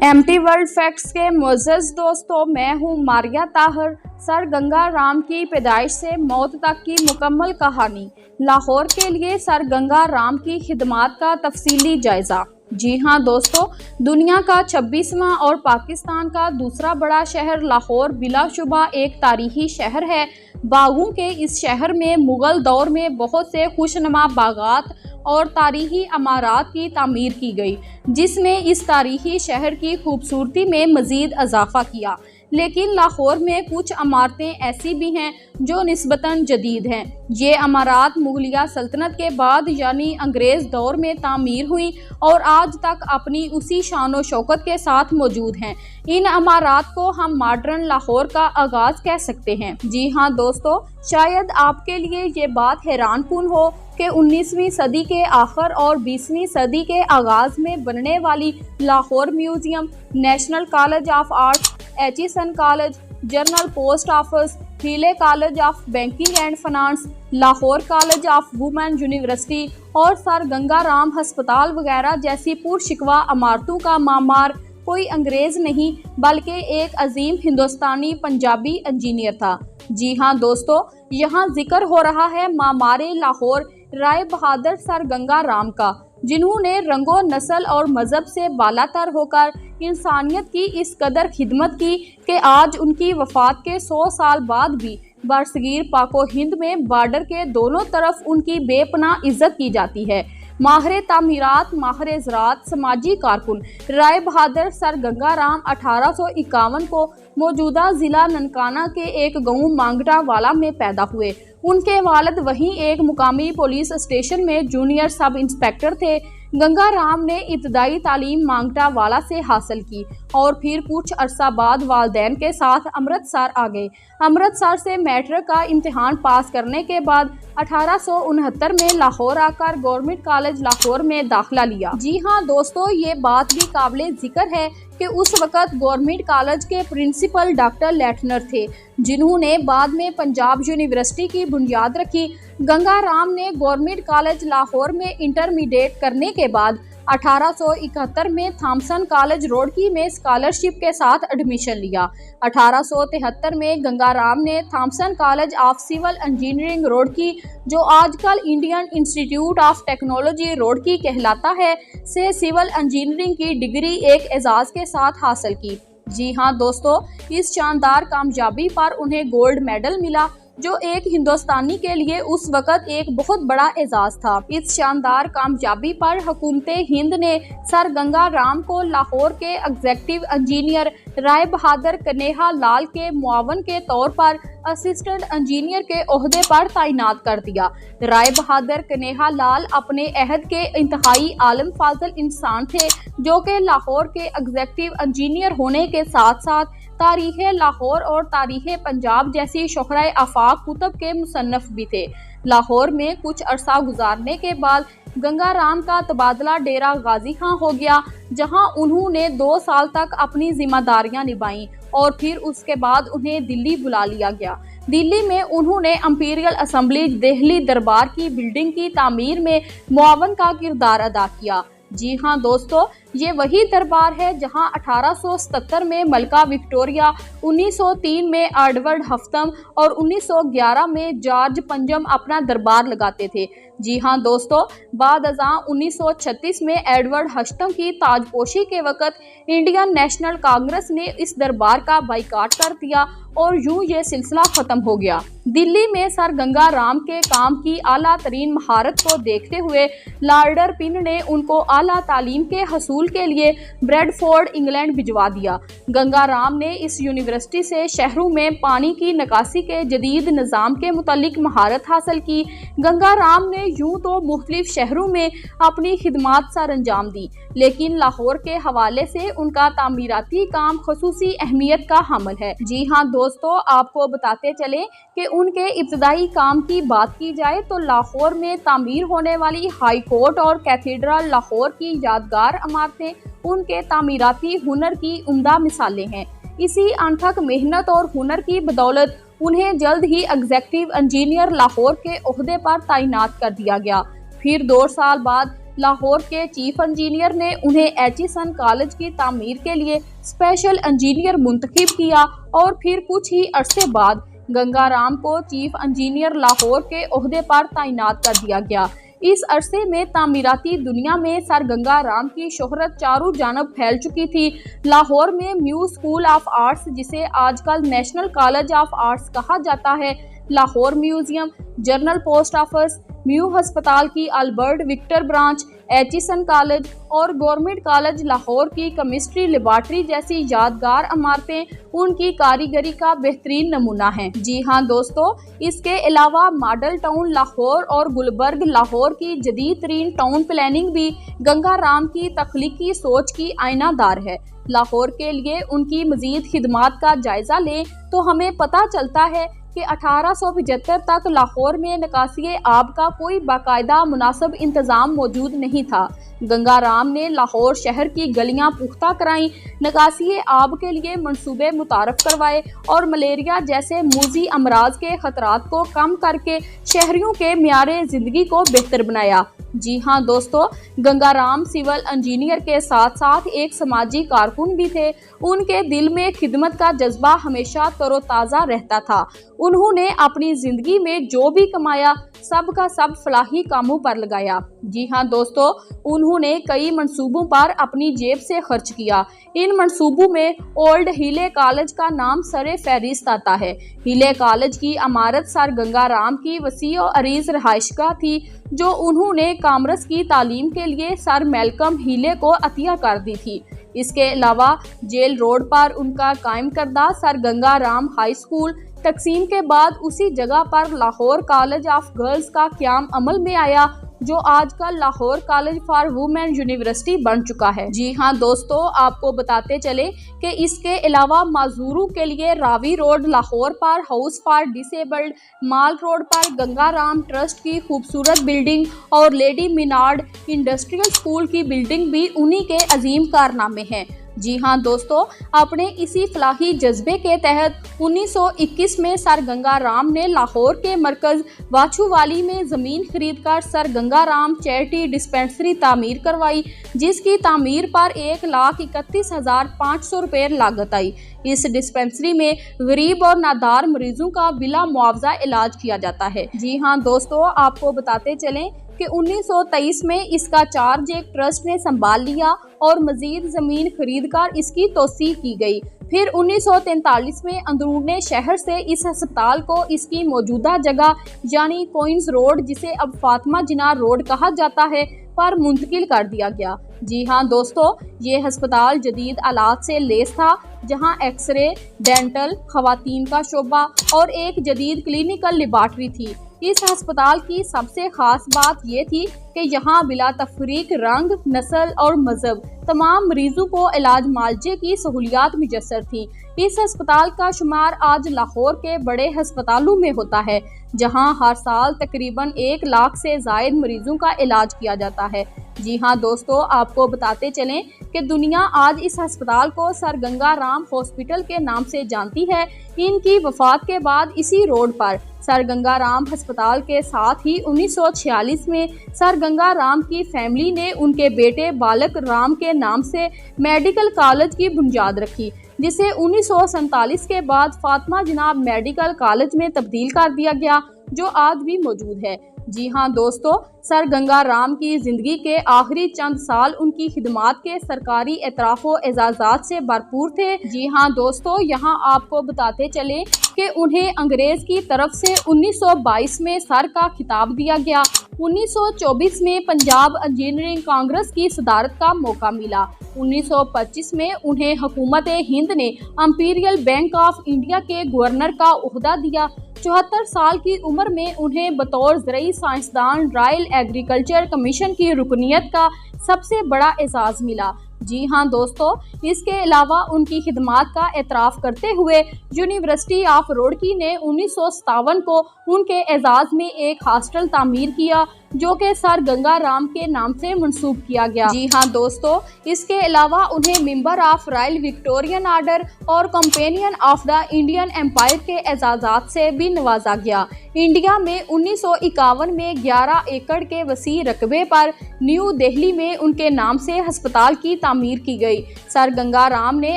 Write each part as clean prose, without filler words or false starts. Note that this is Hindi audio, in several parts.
एमटी वर्ल्ड फैक्ट्स के मुअज़्ज़ज़ दोस्तों, मैं हूं मारिया ताहर। सर गंगा राम की पैदाइश से मौत तक की मुकम्मल कहानी। लाहौर के लिए सर गंगा राम की खिदमात का तफसीली जायज़ा। जी हां दोस्तों, दुनिया का 26वां और पाकिस्तान का दूसरा बड़ा शहर लाहौर बिलाशुबा एक तारीखी शहर है। बागों के इस शहर में मुग़ल दौर में बहुत से खुशनुमा बागात और तारीखी इमारत की तामीर की गई, जिसने इस तारीखी शहर की खूबसूरती में मज़ीद इजाफा किया। लेकिन लाहौर में कुछ इमारतें ऐसी भी हैं जो निस्बतन जदीद हैं। ये इमारत मुगलिया सल्तनत के बाद यानी अंग्रेज़ दौर में तामीर हुई और आज तक अपनी उसी शान व शौकत के साथ मौजूद हैं। इन इमारत को हम मॉडर्न लाहौर का आगाज़ कह सकते हैं। जी हाँ दोस्तों, शायद आपके लिए ये बात हैरानकुन हो कि 19वीं सदी के आखिर और 20वीं सदी के आगाज़ में बनने वाली Lahore museum, national college of arts, Aitchison college, general post office, Healy college of banking and finance, Lahore college of women university और सर गंगा राम अस्पताल वगैरह जैसी पुरशिकवा इमारतों का मामार कोई अंग्रेज़ नहीं बल्कि एक अजीम हिंदुस्तानी पंजाबी इंजीनियर था। जी हाँ दोस्तों, यहाँ जिक्र हो रहा है मामारे लाहौर राय बहादुर सर गंगा राम का, जिन्होंने रंगो नस्ल और मज़हब से बालातर होकर इंसानियत की इस कदर खिदमत की कि आज उनकी वफ़ात के 100 साल बाद भी बरसगीर पाको हिंद में बॉर्डर के दोनों तरफ उनकी बेपनाह इज्जत की जाती है। माहिर तामीरात, माहिर ज़राअत, समाजी कारकुन राय बहादुर सर गंगा राम 1851 को मौजूदा ज़िला ननकाना के एक गाँव मांगटा वाला में पैदा हुए। उनके वालिद वहीं एक मुकामी पुलिस स्टेशन में जूनियर सब इंस्पेक्टर थे। गंगा राम ने इब्तदाई तालीम मांगटा वाला से हासिल की और फिर कुछ अरसा बाद वालिदैन के साथ अमृतसर आ गए। अमृतसर से मैट्रिक का इम्तिहान पास करने के बाद 1869 में लाहौर आकर गवर्नमेंट कॉलेज लाहौर में दाखिला लिया। जी हाँ दोस्तों, ये बात भी काबिले जिक्र है कि उस वक़्त गवर्नमेंट कॉलेज के प्रिंसिपल डॉक्टर लेटनर थे, जिन्होंने बाद में पंजाब यूनिवर्सिटी की बुनियाद रखी। गंगा राम ने गवर्नमेंट कॉलेज लाहौर में इंटरमीडिएट करने के बाद 1871 में थॉमसन कॉलेज रोडकी में स्कॉलरशिप के साथ एडमिशन लिया। 1873 में गंगा राम ने Thomson college of civil engineering Roorkee, जो आजकल Indian institute of technology Roorkee कहलाता है, से सिविल इंजीनियरिंग की डिग्री एक एजाज़ के साथ हासिल की। जी हाँ दोस्तों, इस शानदार कामयाबी पर उन्हें गोल्ड मेडल मिला, जो एक हिंदुस्तानी के लिए उस वक़्त एक बहुत बड़ा एजाज़ था। इस शानदार कामयाबी पर हुकूमत हिंद ने सर गंगा राम को लाहौर के एग्जीक्यूटिव इंजीनियर राय बहादुर कन्हैया लाल के मुआवन के तौर पर असिस्टेंट इंजीनियर के ओहदे पर तैनात कर दिया। राय बहादुर कन्हैया लाल अपने अहद के इंतहाई आलम फाजल इंसान थे, जो कि लाहौर के एग्जीक्यूटिव इंजीनियर होने के साथ साथ तारीख़ लाहौर और तारीख़ पंजाब जैसी शुहराए आफाक कुतुब के मुसन्नफ भी थे। लाहौर में कुछ अरसा गुजारने के बाद गंगा राम का तबादला डेरा गाजी खां हो गया, जहां उन्होंने 2 साल तक अपनी जिम्मेदारियां निभाईं और फिर उसके बाद उन्हें दिल्ली बुला लिया गया। दिल्ली में उन्होंने इंपीरियल असेंबली दिल्ली दरबार की बिल्डिंग की तामीर में मुआवन का किरदार अदा किया। जी हाँ दोस्तों, ये वही दरबार है जहां 1877 में मलका विक्टोरिया, 1903 में एडवर्ड हफ्तम और 1911 में जॉर्ज पंजम अपना दरबार लगाते थे। जी हाँ दोस्तों, बाद अज़ां 1936 में एडवर्ड हफ्तम की ताजपोशी के वक़्त इंडियन नेशनल कांग्रेस ने इस दरबार का बाइकाट कर दिया और यूं ये सिलसिला ख़त्म हो गया। दिल्ली में सर गंगा राम के काम की आला तरीन महारत को देखते हुए लॉर्ड पिन ने उनको आला तालीम के हसूल के लिए ब्रेडफोर्ड इंग्लैंड भिजवा दिया। गंगा राम ने इस यूनिवर्सिटी से शहरों में पानी की निकासी के जदीद निज़ाम के मुतालिक महारत हासिल की। गंगा राम ने यूं तो मुख्तलिफ शहरों में अपनी खिदमात सर अंजाम दी, लेकिन लाहौर के हवाले से उनका तामीराती काम खसूसी अहमियत का हामिल है। जी हाँ दोस्तों, आपको बताते चलें कि उनके इब्तदाई काम की बात की जाए तो लाहौर में तामीर होने वाली हाई कोर्ट और कैथेड्रल लाहौर की यादगार इमारतें उनके तामीराती हुनर की उम्दा मिसालें हैं। इसी अनथक मेहनत और हुनर की बदौलत उन्हें जल्द ही एग्जीक्यूटिव इंजीनियर लाहौर के ओहदे पर तैनात कर दिया गया। फिर 2 साल बाद लाहौर के चीफ इंजीनियर ने उन्हें एचिसन कॉलेज की तामीर के लिए स्पेशल इंजीनियर मुंतखब किया और फिर कुछ ही अरसे बाद गंगाराम को चीफ इंजीनियर लाहौर के ओहदे पर तैनात कर दिया गया। इस अरसे में तामीराती दुनिया में सर गंगाराम की शोहरत चारों जानब फैल चुकी थी। लाहौर में म्यू स्कूल ऑफ आर्ट्स, जिसे आजकल नेशनल कॉलेज ऑफ आर्ट्स कहा जाता है, Lahore museum, general post office, म्यू अस्पताल की Albert Victor branch, Aitchison college और गवर्नमेंट कॉलेज लाहौर की केमिस्ट्री लेबॉर्ट्री जैसी यादगार इमारतें उनकी कारीगरी का बेहतरीन नमूना हैं। जी हाँ दोस्तों, इसके अलावा मॉडल टाउन लाहौर और गुलबर्ग लाहौर की जदीद तरीन टाउन प्लानिंग भी गंगाराम की तख्लीकी सोच की आईनादार है। लाहौर के लिए उनकी मजीद खिदमात का जायजा लें तो हमें पता चलता है कि 1875 तक लाहौर में निकासी आब का कोई बाकायदा मुनासिब इंतज़ाम मौजूद नहीं था। गंगाराम ने लाहौर शहर की गलियां पुख्ता कराईं, निकासी आब के लिए मंसूबे मुतारफ करवाए और मलेरिया जैसे मूजी अमराज के खतरात को कम करके शहरियों के म्यारे ज़िंदगी को बेहतर बनाया। जी हाँ दोस्तों, गंगाराम सिविल इंजीनियर के साथ साथ एक समाजी कारकुन भी थे। उनके दिल में खिदमत का जज्बा हमेशा तरोताज़ा रहता था। उन्होंने अपनी ज़िंदगी में जो भी कमाया सब का सब फलाही कामों पर लगाया। जी हाँ दोस्तों, उन्होंने कई मंसूबों पर अपनी जेब से खर्च किया। इन मंसूबों में ओल्ड हीले कॉलेज का नाम सरे फहरिस्त आता है। हीले कॉलेज की इमारत सर गंगाराम की वसी और अरीज रहायशगाह थी, जो उन्होंने कॉमर्स की तालीम के लिए सर मेलकम हीले को अतिया कर दी थी। इसके अलावा जेल रोड पर उनका कायम करदा सर गंगाराम हाई स्कूल, तकसीम के बाद उसी जगह पर लाहौर कॉलेज ऑफ गर्ल्स का क़याम अमल में आया, जो आजकल Lahore college for women university बन चुका है। जी हाँ दोस्तों, आपको बताते चले कि इसके अलावा माजूरों के लिए रावी रोड लाहौर पर house for disabled, mall road पर गंगाराम ट्रस्ट की खूबसूरत बिल्डिंग और लेडी मिनार्ड इंडस्ट्रियल स्कूल की बिल्डिंग भी उन्हीं के अजीम कारनामे हैं। जी हाँ दोस्तों, अपने इसी फलाही जज्बे के तहत 1921 में सर गंगाराम ने लाहौर के मरकज़ वाछूवाली में ज़मीन खरीदकर सर गंगाराम चैरिटी डिस्पेंसरी तामीर करवाई, जिसकी तामीर पर 1,31,500 रुपये लागत आई। इस डिस्पेंसरी में गरीब और नादार मरीजों का बिला मुआवजा इलाज किया जाता है। जी हाँ दोस्तों, आपको बताते चलें कि 1923 में इसका चार्ज एक ट्रस्ट ने संभाल लिया और मजीद ज़मीन खरीदकर इसकी तोसी की गई। फिर 1943 में अंदरूने शहर से इस अस्पताल को इसकी मौजूदा जगह यानी क्वींस रोड, जिसे अब फातिमा जिन्ना रोड कहा जाता है, पर मुंतकिल कर दिया गया। जी हाँ दोस्तों, ये अस्पताल जदीद आलात से लेस था, जहाँ एक्सरे, डेंटल, खवातीन का शोबा और एक जदीद क्लिनिकल लेबॉर्ट्री थी। इस अस्पताल की सबसे ख़ास बात यह थी कि यहाँ बिला तफरीक रंग, नस्ल और मजहब तमाम मरीजों को इलाज मालजे की सहूलियात मुयस्सर थी। इस अस्पताल का शुमार आज लाहौर के बड़े अस्पतालों में होता है, जहाँ हर साल तकरीबन 1 लाख से ज़ायद मरीजों का इलाज किया जाता है। जी हाँ दोस्तों, आपको बताते चलें कि दुनिया आज इस अस्पताल को सर गंगाराम हॉस्पिटल के नाम से जानती है। इनकी वफात के बाद इसी रोड पर सर गंगाराम अस्पताल के साथ ही 1946 में सर गंगाराम की फैमिली ने उनके बेटे बालक राम के नाम से मेडिकल कॉलेज की बुनियाद रखी, जिसे 1947 के बाद फातिमा जिन्ना मेडिकल कॉलेज में तब्दील कर दिया गया, जो आज भी मौजूद है। जी हाँ दोस्तों, सर गंगाराम की ज़िंदगी के आखिरी चंद साल उनकी खिदमात के सरकारी एतराफ़ो एजाज़ात से भरपूर थे। जी हाँ दोस्तों, यहाँ आपको बताते चले कि उन्हें अंग्रेज़ की तरफ से 1922 में सर का खिताब दिया गया। 1924 में पंजाब इंजीनियरिंग कांग्रेस की सदारत का मौका मिला। 1925 में उन्हें हुकूमत हिंद ने इंपीरियल बैंक ऑफ इंडिया के गवर्नर का ओहदा दिया। 74 साल की उम्र में उन्हें बतौर ज़रई साइंसदान रॉयल एग्रीकल्चर कमीशन की रुकनियत का सबसे बड़ा एजाज़ मिला। जी हाँ दोस्तों, इसके अलावा उनकी खिदमात का एतराफ़ करते हुए यूनिवर्सिटी ऑफ रुड़की ने 1957 को उनके एजाज़ में एक हॉस्टल तामीर किया, जो कि सर गंगा राम के नाम से मंसूब किया गया। जी हाँ दोस्तों, इसके अलावा उन्हें member of royal Victorian order और companion of the Indian empire के एजाज़ात से भी नवाजा गया। इंडिया में 1951 में 11 एकड़ के वसी रकबे पर न्यू दिल्ली में उनके नाम से अस्पताल की तामीर की गई। सर गंगा राम ने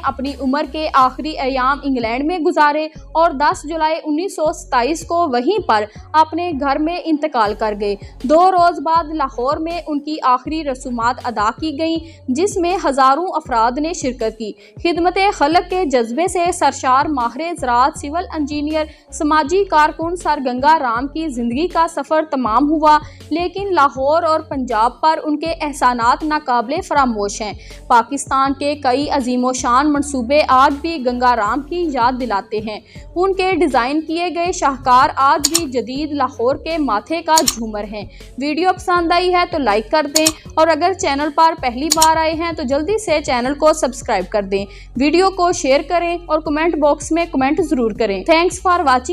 अपनी उम्र के आखिरी अयाम इंग्लैंड में गुजारे और 10 जुलाई 1927 को वहीं पर अपने घर में इंतकाल कर गए। 2 रोज़ बाद लाहौर में उनकी आखिरी रसूमात अदा की गईं, जिसमें हज़ारों अफराद ने शिरकत की। खिदमत खलक के जज्बे से सरशार माहिर ज़राअत, सिविल इंजीनियर, समाजी कारकुन सर गंगा राम की ज़िंदगी का सफ़र तमाम हुआ, लेकिन लाहौर और पंजाब पर उनके एहसानात नाकाबिले फरामोश हैं। पाकिस्तान के कई अजीमोशान मंसूबे आज भी गंगा राम की याद दिलाते हैं। उनके डिज़ाइन किए गए शाहकार आज भी जदीद लाहौर के माथे का झूमर हैं। वीडियो पसंद आई है तो लाइक कर दें और अगर चैनल पर पहली बार आए हैं तो जल्दी से चैनल को सब्सक्राइब कर दें। वीडियो को शेयर करें और कमेंट बॉक्स में कमेंट ज़रूर करें। Thanks for watching.